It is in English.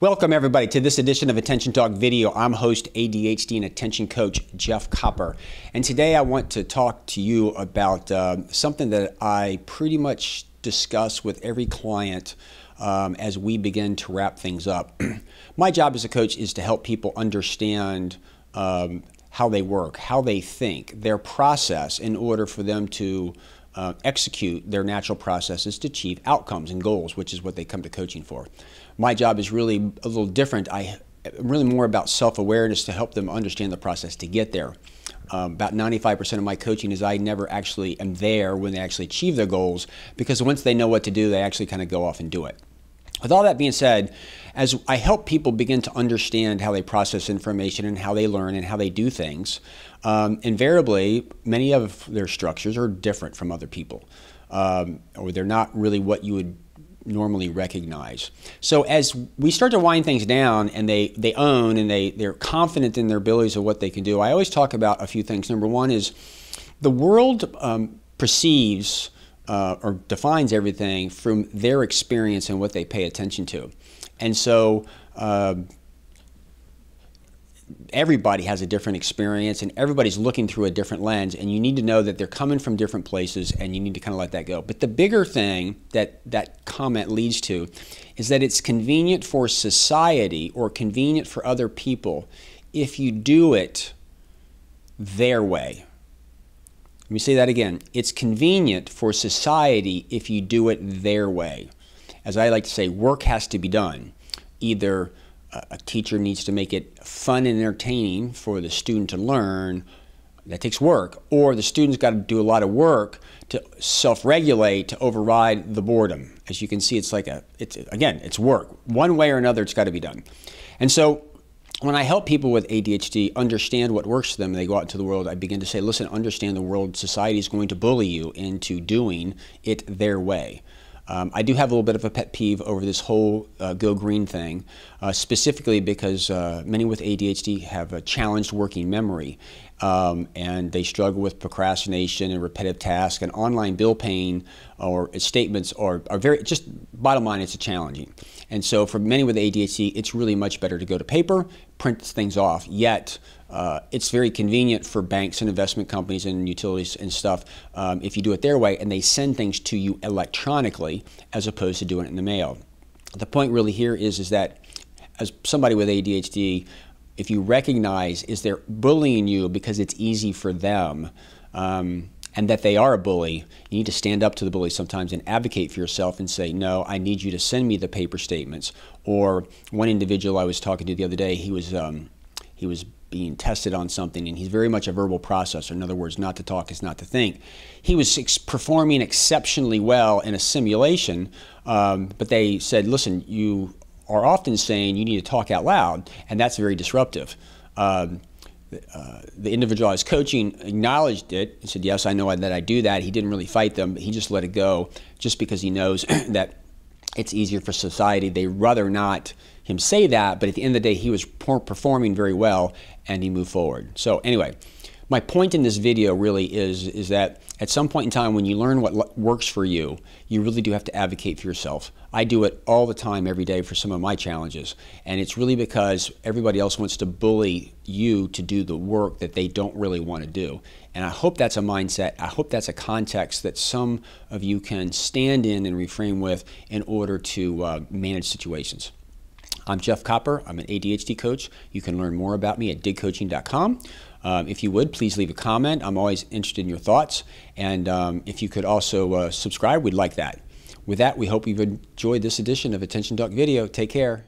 Welcome everybody to this edition of Attention Talk Video. I'm host ADHD and Attention Coach Jeff Copper. And today I want to talk to you about something that I pretty much discuss with every client as we begin to wrap things up. My job as a coach is to help people understand how they work, how they think, their process in order for them to execute their natural processes to achieve outcomes and goals, which is what they come to coaching for. My job is really a little different. I'm really more about self-awareness to help them understand the process to get there. About 95% of my coaching is I never actually am there when they actually achieve their goals, because once they know what to do, they actually kind of go off and do it. With all that being said, as I help people begin to understand how they process information and how they learn and how they do things, invariably, many of their structures are different from other people, or they're not really what you would normally recognize. So as we start to wind things down and they own and they're confident in their abilities of what they can do, I always talk about a few things. Number one is the world perceives or defines everything from their experience and what they pay attention to. And so everybody has a different experience and everybody's looking through a different lens, and you need to know that they're coming from different places and you need to kind of let that go. But the bigger thing that that comment leads to is that it's convenient for society or convenient for other people if you do it their way. Let me say that again. It's convenient for society if you do it their way. As I like to say, work has to be done. Either a teacher needs to make it fun and entertaining for the student to learn. That takes work. Or the student's got to do a lot of work to self-regulate, to override the boredom. As you can see, it's like again, it's work. One way or another, it's got to be done. And so when I help people with ADHD understand what works for them and they go out into the world, I begin to say, listen, understand the world, society is going to bully you into doing it their way. I do have a little bit of a pet peeve over this whole go green thing, specifically because many with ADHD have a challenged working memory, and they struggle with procrastination and repetitive tasks, and online bill paying or statements are very, just bottom line, it's challenging. And so for many with ADHD, it's really much better to go to paper, print things off, yet it's very convenient for banks and investment companies and utilities and stuff if you do it their way, and they send things to you electronically as opposed to doing it in the mail. The point really here is that as somebody with ADHD, if you recognize is they're bullying you because it's easy for them, and that they are a bully, you need to stand up to the bully sometimes and advocate for yourself and say, no, I need you to send me the paper statements. Or one individual I was talking to the other day, he was being tested on something, and he's very much a verbal processor. In other words, not to talk is not to think. He was performing exceptionally well in a simulation, but they said, listen, you are often saying you need to talk out loud, and that's very disruptive. The individual I was coaching acknowledged it and said, yes, I know that I do that. He didn't really fight them, but he just let it go just because he knows that it's easier for society. They'd rather not him say that, but at the end of the day, he was performing very well and he moved forward. So anyway, my point in this video really is that at some point in time when you learn what works for you, you really do have to advocate for yourself. I do it all the time, every day for some of my challenges, and it's really because everybody else wants to bully you to do the work that they don't really want to do. And I hope that's a mindset, I hope that's a context that some of you can stand in and reframe with in order to manage situations. I'm Jeff Copper. I'm an ADHD coach. You can learn more about me at digcoaching.com. If you would, please leave a comment. I'm always interested in your thoughts. And if you could also subscribe, we'd like that. With that, we hope you've enjoyed this edition of Attention Talk Video. Take care.